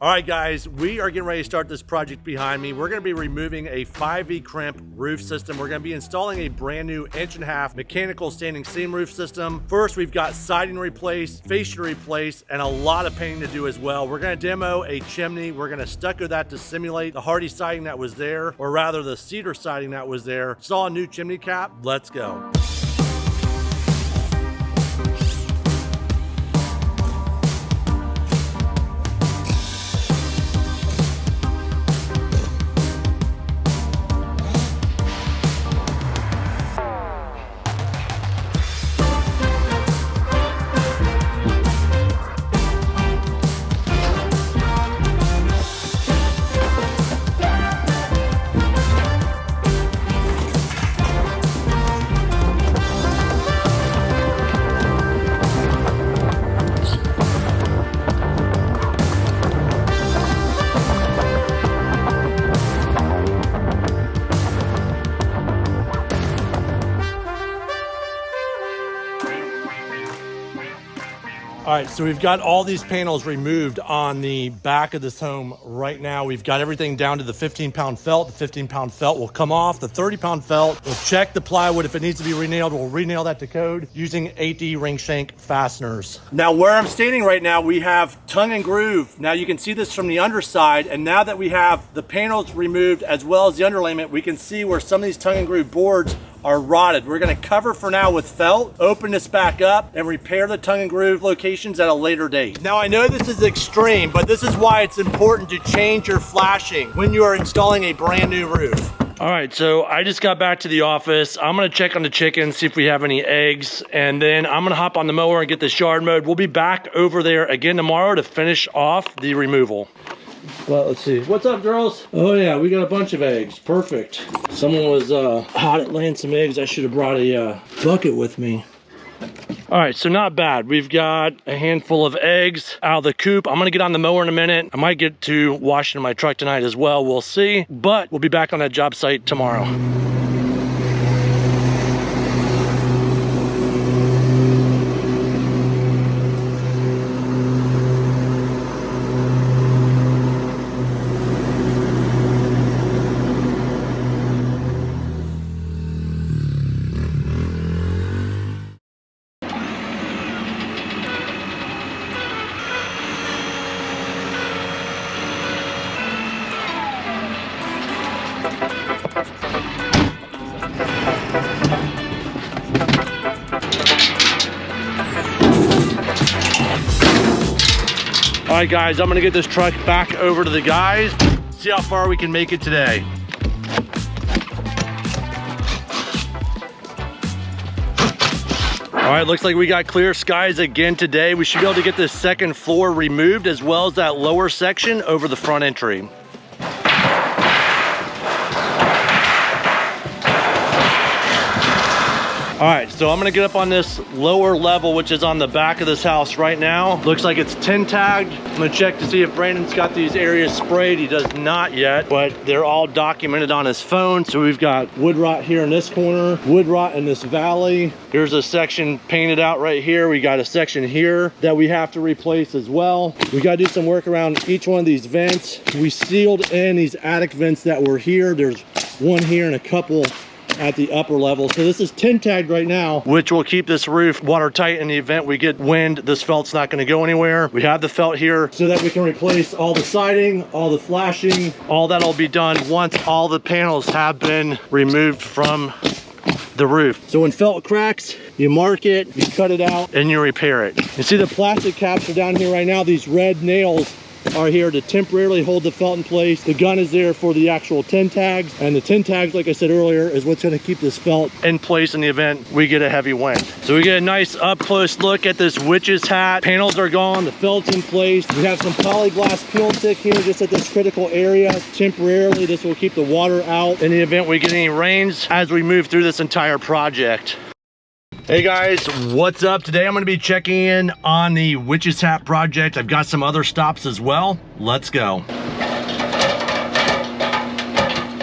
All right, guys, we are getting ready to start this project behind me. We're going to be removing a 5V crimp roof system. We're going to be installing a brand new 1.5" mechanical standing seam roof system. First, we've got siding to replace, fascia to replace, and a lot of painting to do as well. We're going to demo a chimney. We're going to stucco that to simulate the hardy siding that was there, or rather the cedar siding that was there. Saw a new chimney cap. Let's go. All right, so we've got all these panels removed on the back of this home right now. We've got everything down to the 15-pound felt. The 15-pound felt will come off. The 30-pound felt, we'll check the plywood. If it needs to be re-nailed, we'll re-nail that to code using 8D ring shank fasteners. Now, where I'm standing right now, we have tongue and groove. Now, you can see this from the underside, and now that we have the panels removed as well as the underlayment, we can see where some of these tongue and groove boards are rotted. We're going to cover for now with felt, open this back up, and repair the tongue and groove locations at a later date. Now, I know this is extreme, but this is why it's important to change your flashing when you are installing a brand new roof. All right, so I just got back to the office. I'm gonna check on the chickens, see if we have any eggs, and then I'm gonna hop on the mower and get this yard mowed. We'll be back over there again tomorrow to finish off the removal. Well, let's see. What's up, girls? Oh yeah, we got a bunch of eggs. Perfect. Someone was hot at laying some eggs. I should have brought a bucket with me. All right, so not bad. We've got a handful of eggs out of the coop. I'm gonna get on the mower in a minute. I might get to washing my truck tonight as well. We'll see, but we'll be back on that job site tomorrow. All right, guys, I'm gonna get this truck back over to the guys, see how far we can make it today. All right, looks like we got clear skies again today. We should be able to get this second floor removed as well as that lower section over the front entry. All right, so I'm gonna get up on this lower level, which is on the back of this house right now. Looks like it's 10 tagged. I'm gonna check to see if Brandon's got these areas sprayed. He does not yet, but they're all documented on his phone. So we've got wood rot here in this corner, wood rot in this valley. Here's a section painted out right here. We got a section here that we have to replace as well. We gotta do some work around each one of these vents. We sealed in these attic vents that were here. There's one here and a couple at the upper level. So this is 10 tagged right now, which will keep this roof watertight in the event we get wind. This felt's not going to go anywhere. We have the felt here so that we can replace all the siding, all the flashing. All that'll be done once all the panels have been removed from the roof. So when felt cracks, you mark it, you cut it out, and you repair it. You see the plastic caps are down here right now. These red nails are here to temporarily hold the felt in place. The gun is there for the actual 10 tags, and the 10 tags, like I said earlier, is what's going to keep this felt in place in the event we get a heavy wind. So we get a nice up close look at this witch's hat. Panels are gone, the felt's in place. We have some polyglass peel stick here just at this critical area. Temporarily, this will keep the water out in the event we get any rains as we move through this entire project. Hey guys, what's up? Today I'm going to be checking in on the Witch's Hat project. I've got some other stops as well. Let's go.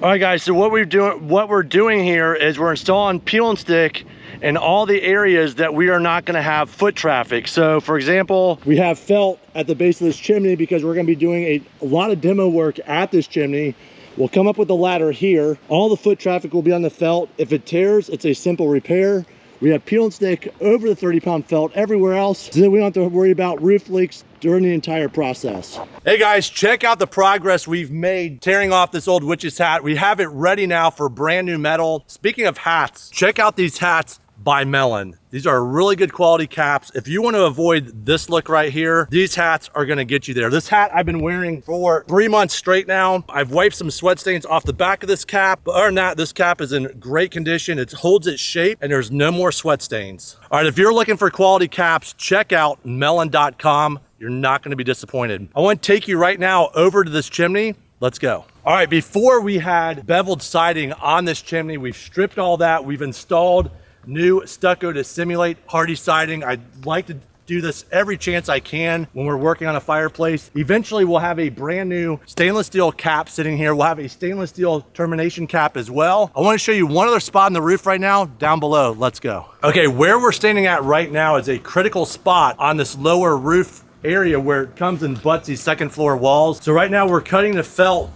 All right guys, so what we're doing here is we're installing peel and stick in all the areas that we are not going to have foot traffic. So for example, we have felt at the base of this chimney because we're going to be doing a lot of demo work at this chimney. We'll come up with the ladder here. All the foot traffic will be on the felt. If it tears, it's a simple repair. We have peel and stick over the 30-pound felt everywhere else, so that we don't have to worry about roof leaks during the entire process. Hey guys, check out the progress we've made tearing off this old witch's hat. We have it ready now for brand new metal. Speaking of hats, check out these hats by Melon. These are really good quality caps. If you want to avoid this look right here, these hats are going to get you there. This hat I've been wearing for 3 months straight now. I've wiped some sweat stains off the back of this cap, but other than that, this cap is in great condition. It holds its shape and there's no more sweat stains. All right, if you're looking for quality caps, check out melon.com. You're not going to be disappointed. I want to take you right now over to this chimney. Let's go. All right, before we had beveled siding on this chimney, we've stripped all that. We've installed new stucco to simulate hardy siding. I'd like to do this every chance I can when we're working on a fireplace. Eventually we'll have a brand new stainless steel cap sitting here. We'll have a stainless steel termination cap as well. I want to show you one other spot on the roof right now down below. Let's go. Okay, where we're standing at right now is a critical spot on this lower roof area where it comes and butts these second floor walls. So right now we're cutting the felt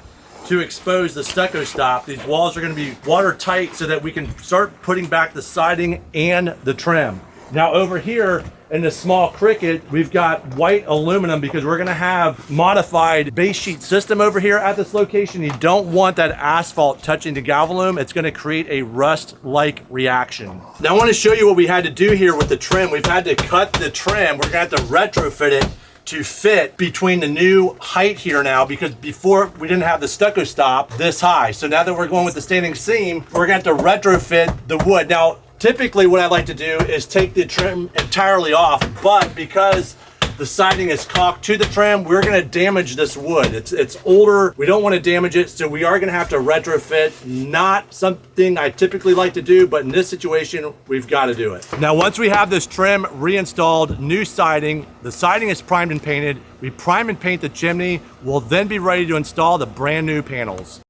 to expose the stucco stop. These walls are going to be watertight so that we can start putting back the siding and the trim. Now over here in the small cricket, we've got white aluminum because we're going to have modified base sheet system over here at this location. You don't want that asphalt touching the galvalume. It's going to create a rust-like reaction. Now I want to show you what we had to do here with the trim. We've had to cut the trim. We're going to have to retrofit it to fit between the new height here now, because before we didn't have the stucco stop this high. So now that we're going with the standing seam, we're going to have to retrofit the wood. Now, typically what I like to do is take the trim entirely off, but because the siding is caulked to the trim, we're going to damage this wood. It's older. We don't want to damage it, so we are going to have to retrofit. Not something I typically like to do, but in this situation, we've got to do it. Now, once we have this trim reinstalled, new siding, the siding is primed and painted. We prime and paint the chimney. We'll then be ready to install the brand new panels.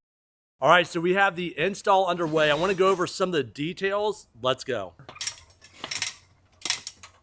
All right, so we have the install underway. I want to go over some of the details. Let's go.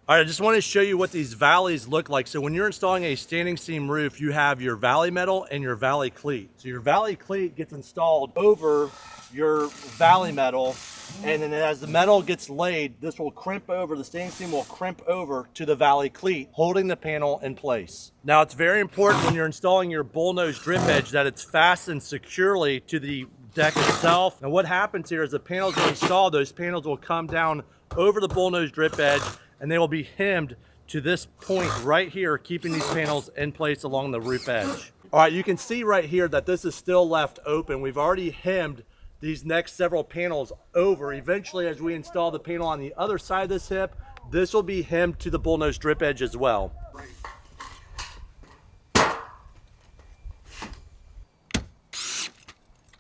All right, I just want to show you what these valleys look like. So when you're installing a standing seam roof, you have your valley metal and your valley cleat. So your valley cleat gets installed over your valley metal, and then as the metal gets laid, this will crimp over, the standing seam will crimp over to the valley cleat, holding the panel in place. Now, it's very important when you're installing your bullnose drip edge that it's fastened securely to the deck itself. And what happens here is the panels are installed, those panels will come down over the bullnose drip edge, and they will be hemmed to this point right here, keeping these panels in place along the roof edge. All right, you can see right here that this is still left open. We've already hemmed these next several panels over. Eventually, as we install the panel on the other side of this hip, this will be hemmed to the bullnose drip edge as well.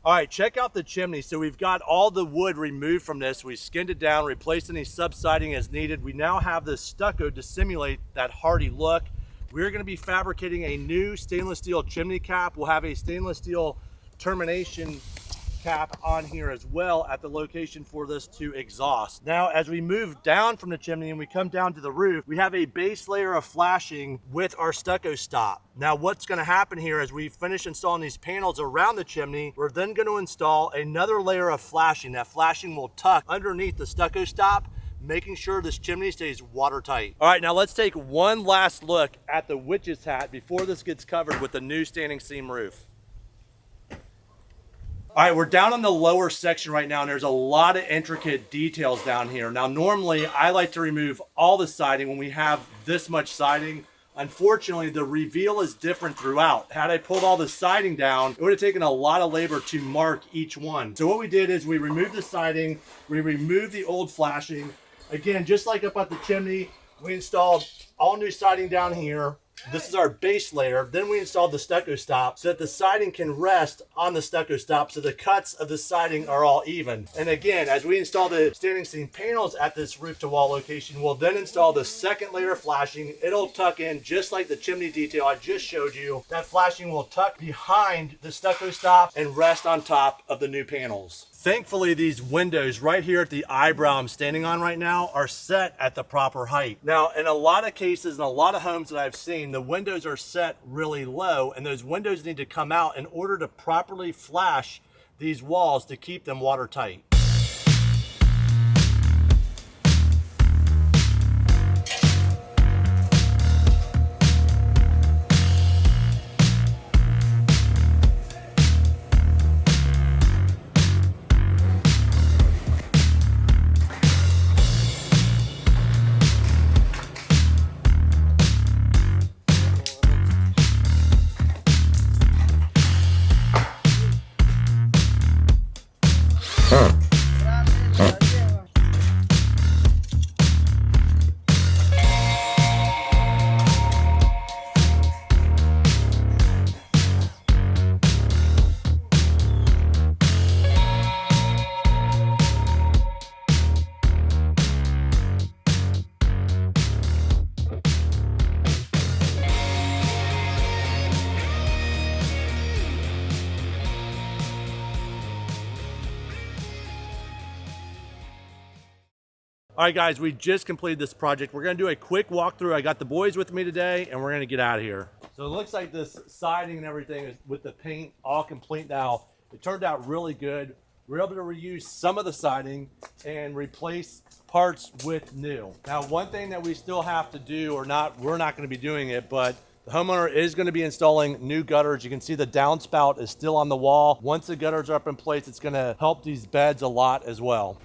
All right, check out the chimney. So we've got all the wood removed from this. We skinned it down, replaced any subsiding as needed. We now have this stucco to simulate that hardy look. We're gonna be fabricating a new stainless steel chimney cap. We'll have a stainless steel termination cap on here as well at the location for this to exhaust. Now, as we move down from the chimney and we come down to the roof, we have a base layer of flashing with our stucco stop. Now, what's going to happen here as we finish installing these panels around the chimney, we're then going to install another layer of flashing. That flashing will tuck underneath the stucco stop, making sure this chimney stays watertight. All right, now let's take one last look at the witch's hat before this gets covered with the new standing seam roof. All right, we're down on the lower section right now, and there's a lot of intricate details down here. Now, normally I like to remove all the siding when we have this much siding. Unfortunately, the reveal is different throughout. Had I pulled all the siding down, it would have taken a lot of labor to mark each one. So what we did is we removed the siding, we removed the old flashing. Again, just like up at the chimney, we installed all new siding down here. This is our base layer. Then we installed the stucco stop so that the siding can rest on the stucco stop so the cuts of the siding are all even. And again, as we install the standing seam panels at this roof to wall location, we'll then install the second layer of flashing. It'll tuck in just like the chimney detail I just showed you. That flashing will tuck behind the stucco stop and rest on top of the new panels. Thankfully, these windows right here at the eyebrow I'm standing on right now are set at the proper height. Now, in a lot of cases, in a lot of homes that I've seen, the windows are set really low, and those windows need to come out in order to properly flash these walls to keep them watertight. All right, guys, we just completed this project. We're gonna do a quick walkthrough. I got the boys with me today, and we're gonna get out of here. So it looks like this siding and everything is with the paint all complete now. It turned out really good. We're able to reuse some of the siding and replace parts with new. Now, one thing that we still have to do, we're not gonna be doing it, but the homeowner is going to be installing new gutters. You can see the downspout is still on the wall. Once the gutters are up in place, it's going to help these beds a lot as well.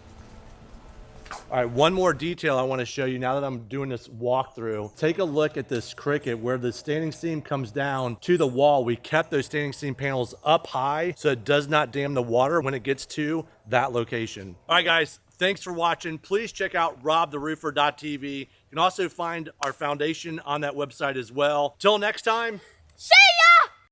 All right, one more detail I want to show you now that I'm doing this walkthrough. Take a look at this cricket where the standing seam comes down to the wall. We kept those standing seam panels up high so it does not dam the water when it gets to that location. All right, guys, thanks for watching. Please check out robtheroofer.tv. You can also find our foundation on that website as well. Till next time, see ya!